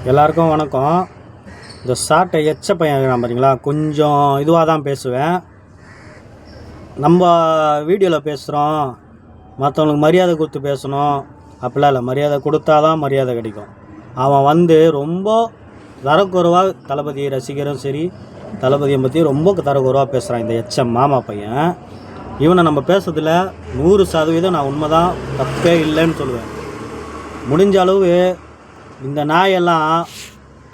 எல்லாருக்கும் வணக்கம். இந்த சாட்டை எச்ச பையன் இருக்கிறான் பார்த்தீங்களா, கொஞ்சம் இதுவாக தான் பேசுவேன். நம்ம வீடியோவில் பேசுகிறோம், மற்றவங்களுக்கு மரியாதை கொடுத்து பேசணும் அப்படிலாம் இல்லை. மரியாதை கொடுத்தா தான் மரியாதை கிடைக்கும். அவன் வந்து ரொம்ப தரக்குறைவாக தளபதி ரசிகரும் சரி, தளபதியை பற்றி ரொம்ப தரக்குறைவாக பேசுகிறான் இந்த எச்ச மாமா பையன். இவனை நம்ம பேசுறதுல 100% நான் உண்மை தான், தப்பே இல்லைன்னு சொல்லுவேன். முடிஞ்ச அளவு இந்த நாயெல்லாம்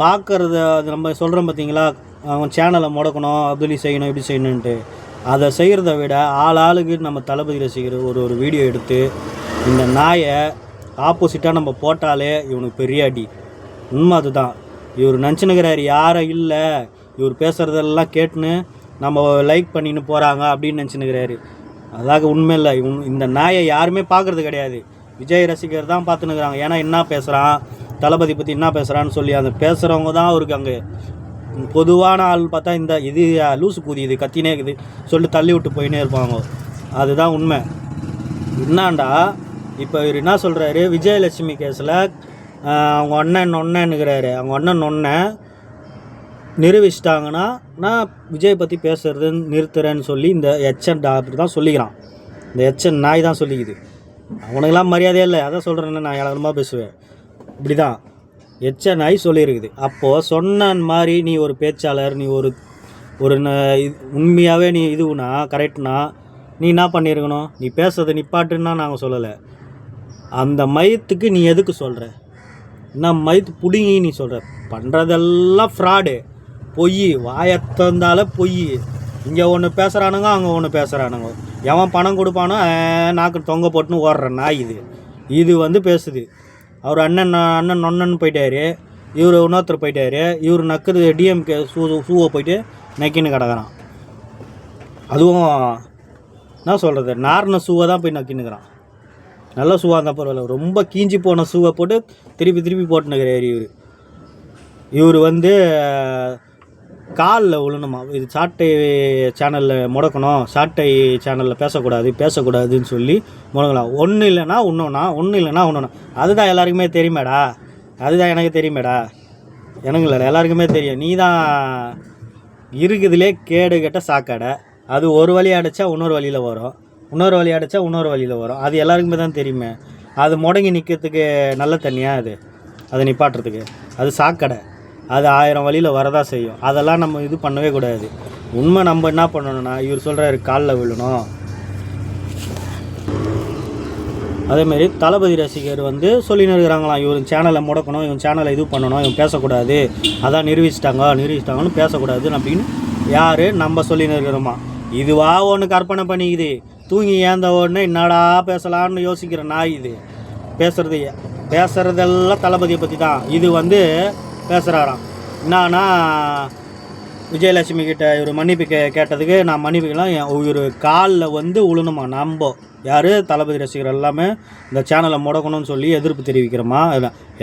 பார்க்குறத நம்ம சொல்கிறோம் பார்த்தீங்களா, அவன் சேனலை முடக்கணும், அப்படி செய்யணும் இப்படி செய்யணுன்ட்டு. அதை செய்கிறத விட ஆளுக்கு நம்ம தளபதி ரசிகர் ஒரு வீடியோ எடுத்து இந்த நாயை ஆப்போசிட்டாக நம்ம போட்டாலே இவனுக்கு பெரிய அடி. உண்மை அதுதான். இவர் நினச்சினுக்கிறார் யாரும் இல்லை, இவர் பேசுகிறதெல்லாம் கேட்டுன்னு நம்ம லைக் பண்ணின்னு போகிறாங்க அப்படின்னு நினச்சினுக்கிறாரு. அதாக உண்மை இல்லை. இந்த நாயை யாருமே பார்க்குறது கிடையாது. விஜய் ரசிகர் தான் பார்த்துன்னுக்குறாங்க. ஏன்னா என்ன பேசுகிறான், தளபதி பற்றி என்ன பேசுகிறான்னு சொல்லி அந்த பேசுகிறவங்க தான் அவருக்கு அங்கே பொதுவான ஆள் பார்த்தா இந்த இது லூசு கூதி இது கத்தினே இருக்குது சொல்லிட்டு தள்ளி விட்டு போயின்னே இருப்பாங்க. அதுதான் உண்மை. என்னாண்டா இப்போ இவர் என்ன சொல்கிறாரு, விஜயலட்சுமி கேஸில் அவங்க ஒன்னுங்கிறாரு. அவங்க ஒன்றை நிரூபிச்சிட்டாங்கன்னா நான் விஜய் பற்றி பேசுகிறது நிறுத்துறேன்னு சொல்லி இந்த எச்சன் அப்படி தான் சொல்லிக்கிறான். இந்த எச்சன் நாய் தான் சொல்லிக்குது. அவனுக்கெல்லாம் மரியாதையே இல்லை. அதான் சொல்கிறேன்னு நான் இளமாக பேசுவேன். இப்படி தான் எச்ச நாய் சொல்லியிருக்குது. அப்போது சொன்ன மாதிரி நீ ஒரு பேச்சாளர், நீ ஒரு உண்மையாகவே நீ இதுனா கரெக்ட்னா நீ என்ன பண்ணியிருக்கணும், நீ பேசுறதை நிப்பாட்டுன்னா நாங்கள் சொல்லலை. அந்த மயத்துக்கு நீ எதுக்கு சொல்கிற, என்ன மயத்து பிடுங்கி நீ சொல்கிற, பண்ணுறதெல்லாம் ஃப்ராடு, பொய், வாயத்தந்தால பொய். இங்கே ஒன்று பேசுகிறானுங்க, அங்கே ஒன்று பேசுகிறானுங்க. எவன் பணம் கொடுப்பானோ நாக்கு தொங்க போட்டுன்னு ஓடுற நாய் இது வந்து பேசுது. அவர் அண்ணன் நொண்ணன்னு போயிட்டாரு, இவர் இன்னொருத்தர் போயிட்டாரு. இவர் நக்குது டிஎம்கே சூவை போயிட்டு நக்கின்னு கிடக்கிறான். அதுவும் என்ன சொல்கிறது, நார்ன சூவை தான் போய் நக்கின்னுக்கிறான். நல்ல சூவாக இருந்தால் பரவாயில்ல, ரொம்ப கீஞ்சி போன சூவை போட்டு திருப்பி போட்டுனுக்கிறாரு. இவர் வந்து காலில் விழணுமா, இது சாட்டை சேனலில் முடக்கணும், சாட்டை சேனலில் பேசக்கூடாதுன்னு சொல்லி முடங்கலாம். ஒன்றும் இல்லைன்னா ஒன்றுனா அதுதான் எல்லாருக்குமே தெரியுமேடா, அதுதான் எனக்கு தெரியுமேடா. எனக்கு இல்லை, எல்லாருக்குமே தெரியும். நீ தான் இருக்குதுலே கேடு கெட்ட சாக்கடை. அது ஒரு வழி அடைச்சா இன்னொரு வழியில் வரும், இன்னொரு வழி அடைச்சா இன்னொரு வழியில் வரும். அது எல்லாருக்குமே தான் தெரியுமே. அது முடங்கி நிற்கிறதுக்கு நல்ல தண்ணியாக அதை நிப்பாட்டுறதுக்கு அது சாக்கடை. அது 1000 வழியில் வரதான் செய்யும். அதெல்லாம் நம்ம இது பண்ணவே கூடாது. உண்மை நம்ம என்ன பண்ணணும்னா, இவர் சொல்கிறாரு காலில் விழணும். அதேமாரி தளபதி ரசிகர் வந்து சொல்லின்னு இருக்கிறாங்களாம், இவன் சேனலை முடக்கணும், இவன் சேனலை இது பண்ணணும், இவன் பேசக்கூடாது, அதான் நிரூபிச்சிட்டாங்கன்னு பேசக்கூடாதுன்னு அப்படின்னு யார் நம்ம சொல்லின்னு இருக்கிறோமா. இதுவா ஒன்று கற்பனை பண்ணிக்குது. தூங்கி ஏந்த உடனே என்னடா பேசலான்னு யோசிக்கிற நாய் இது. பேசுகிறதெல்லாம் தளபதியை பற்றி தான். இது வந்து பேசுகிறாராம். என்னன்னா விஜயலட்சுமி கிட்ட இவர் மன்னிப்பு கேட்டதுக்கு நான் மன்னிப்புக்கலாம், இவர் காலில் வந்து விழணுமா. நம்ம யார் தளபதி ரசிகர் எல்லாமே இந்த சேனலை முடக்கணும்னு சொல்லி எதிர்ப்பு தெரிவிக்கிறோமா.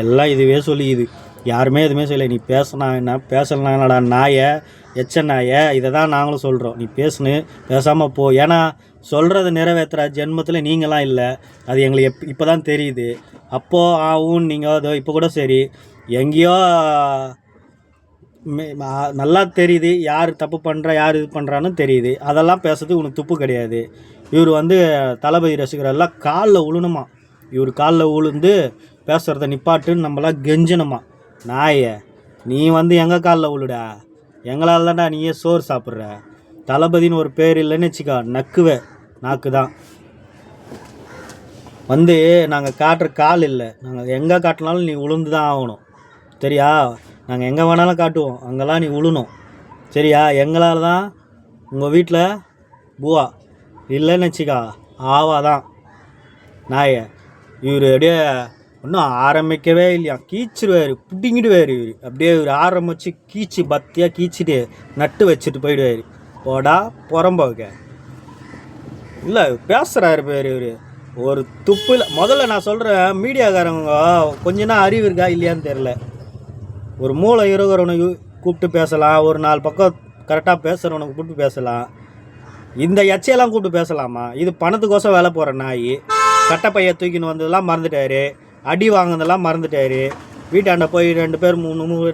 எல்லாம் இதுவே சொல்லிக்குது. யாருமே எதுவுமே சொல்லலை. நீ பேசினா என்ன, பேசலாம் என்னடா நாயை, எச்ச நாயை. இதை தான் நாங்களும் சொல்கிறோம். நீ பேசாமல் போ. ஏன்னா சொல்கிறத நிறைவேற்றுற ஜென்மத்தில் நீங்களாம் இல்லை. அது எங்களுக்கு இப்போ தான் தெரியுது. அப்போது ஆகும் நீங்கள் அதோ இப்போ கூட சரி எங்கேயோ நல்லா தெரியுது, யார் தப்பு பண்ணுறா யார் இது பண்ணுறான்னு தெரியுது. அதெல்லாம் பேசுறதுக்கு உனக்கு துப்பு கிடையாது. இவர் வந்து தளபதி ரசிகரெல்லாம் காலில் விழணுமா. இவர் காலில் விழுந்து பேசுகிறத நிப்பாட்டுன்னு நம்மளாம் கெஞ்சணுமா. நாயை நீ வந்து எங்கள் காலில் விழுடா, எங்களால் தான்டா நீயே சோறு சாப்பிட்ற. தளபதின்னு ஒரு பேர் இல்லைன்னு வச்சுக்கா, நக்குவே நாக்கு தான். வந்து நாங்கள் காட்டுற கால் இல்லை, நாங்கள் எங்கே காட்டினாலும் நீ உளுந்து தான் ஆகணும் சரியா. நாங்கள் எங்கே வேணாலும் காட்டுவோம், அங்கெல்லாம் நீ விழணும் சரியா. எங்களால் தான் உங்கள் வீட்டில் பூவா இல்லைன்னு வச்சுக்கா ஆவாதான் நாயை. இவர் அப்படியே இன்னும் ஆரம்பிக்கவே இல்லையா, கீச்சிடுவார், பிடிங்கிடுவார். இவர் அப்படியே இவர் ஆரம்பித்து பத்தியாக கீச்சிட்டு நட்டு வச்சுட்டு போயிடுவார். போடா புறம்போக்க இல்லை பேசுகிறாரு பேர். இவர் ஒரு துப்பு இல்லை. முதல்ல நான் சொல்கிறேன், மீடியாக்காரங்க கொஞ்ச நாள் அறிவு இருக்கா இல்லையான்னு தெரில. ஒரு மூளை இருக்கிறவனை கூப்பிட்டு பேசலாம், ஒரு 4 பக்கம் கரெக்டாக பேசுகிறவனுக்கு கூப்பிட்டு பேசலாம். இந்த எச்சையெல்லாம் கூப்பிட்டு பேசலாமா? இது பணத்துக்கோசம் வேலை போகிற நாய். கட்டப்பையை தூக்கின்னு வந்ததெல்லாம் மறந்துட்டார், அடி வாங்கினதெல்லாம் மறந்துட்டார். வீட்டாண்ட போய் 2 பேர்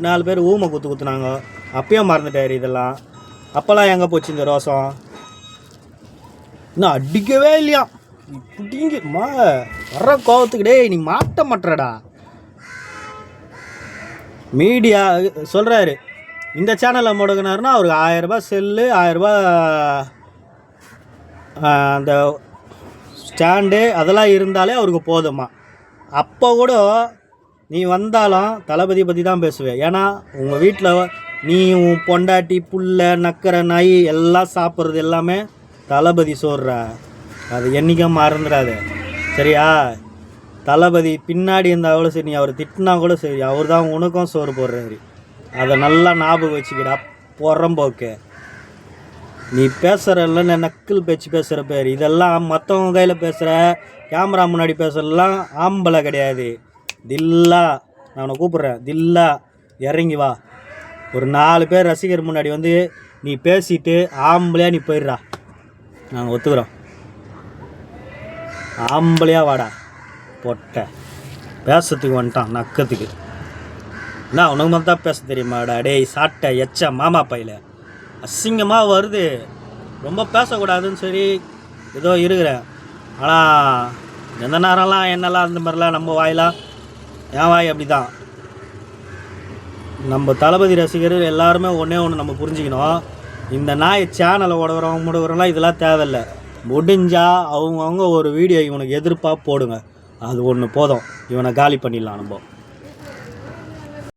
4 பேர் ஊமை குத்துனாங்க. அப்பயும் மறந்துட்டார் இதெல்லாம். அப்போல்லாம் எங்கே போச்சு இந்த ரோசம்? இன்னும் அடிக்கவே இல்லையா? இப்படிங்கம்மா வர்ற கோவத்துக்கு டே நீ மாட்ட மாட்டடா. மீடியா சொல்கிறாரு இந்த சேனலில் முடங்கினாருன்னா அவருக்கு 1000 ரூபாய் செல்லு, 1000 ரூபாய் அந்த ஸ்டாண்டு அதெல்லாம் இருந்தாலே அவருக்கு போதுமா. அப்போ கூட நீ வந்தாலும் தளபதி பற்றி தான் பேசுவேன். ஏன்னா உங்கள் வீட்டில் நீ உன் பொண்டாட்டி புல்ல நக்கரை நாய் எல்லாம் சாப்பிட்றது எல்லாமே தளபதி சோறுற. அது என்றைக்கும் மறந்துடாது சரியா? தளபதி பின்னாடி இருந்தால் அவ்வளோ சரி, நீ அவர் திட்டினா கூட சரி, அவர் தான் உனக்கும் சோறு போடுறாரு. அதை நல்லா ஞாபகம் வச்சுக்கிடா புறம்போக்கு. நீ பேசுகிறல்ல நக்கல் பேச்சு பேசுகிற பேர் இதெல்லாம் மற்றவங்க கையில் பேசுகிற கேமரா முன்னாடி பேசுகிறலாம் ஆம்பளை கிடையாது. தில்லா நான் உன்னை கூப்பிட்றேன், தில்லா இறங்கி வா. ஒரு 4 பேர் ரசிகர் முன்னாடி வந்து நீ பேசிட்டு ஆம்பளையாக நீ போயிடுறா. நாங்கள் ஒத்துக்கிறோம். ஆம்பளையாக வாடா பொட்டை. பேசுறதுக்கு வந்துட்டான் நக்கத்துக்கு. என்ன உனக்கு மட்டும் தான் பேச தெரியுமாடா? டேய் சாட்டை எச்ச மாமா பையில அசிங்கமாக வருது. ரொம்ப பேசக்கூடாதுன்னு சரி ஏதோ இருக்கிறேன். ஆனால் எந்த நேரம்லாம் என்னெல்லாம் அந்த மாதிரிலாம் நம்ம வாயெலாம் என் வாய் அப்படி தான். நம்ம தளபதி ரசிகர்கள் எல்லாருமே ஒன்றே ஒன்று நம்ம புரிஞ்சுக்கணும். இந்த நாய் சேனலை முடவுறவங்களாம் இதெல்லாம் தேவையில்லை. முடிஞ்சால் அவங்கவுங்க ஒரு வீடியோ இவனுக்கு எதிர்ப்பாக போடுங்க. அது ஒன்று போதும், இவனை காலி பண்ணிடலாம் நம்ம.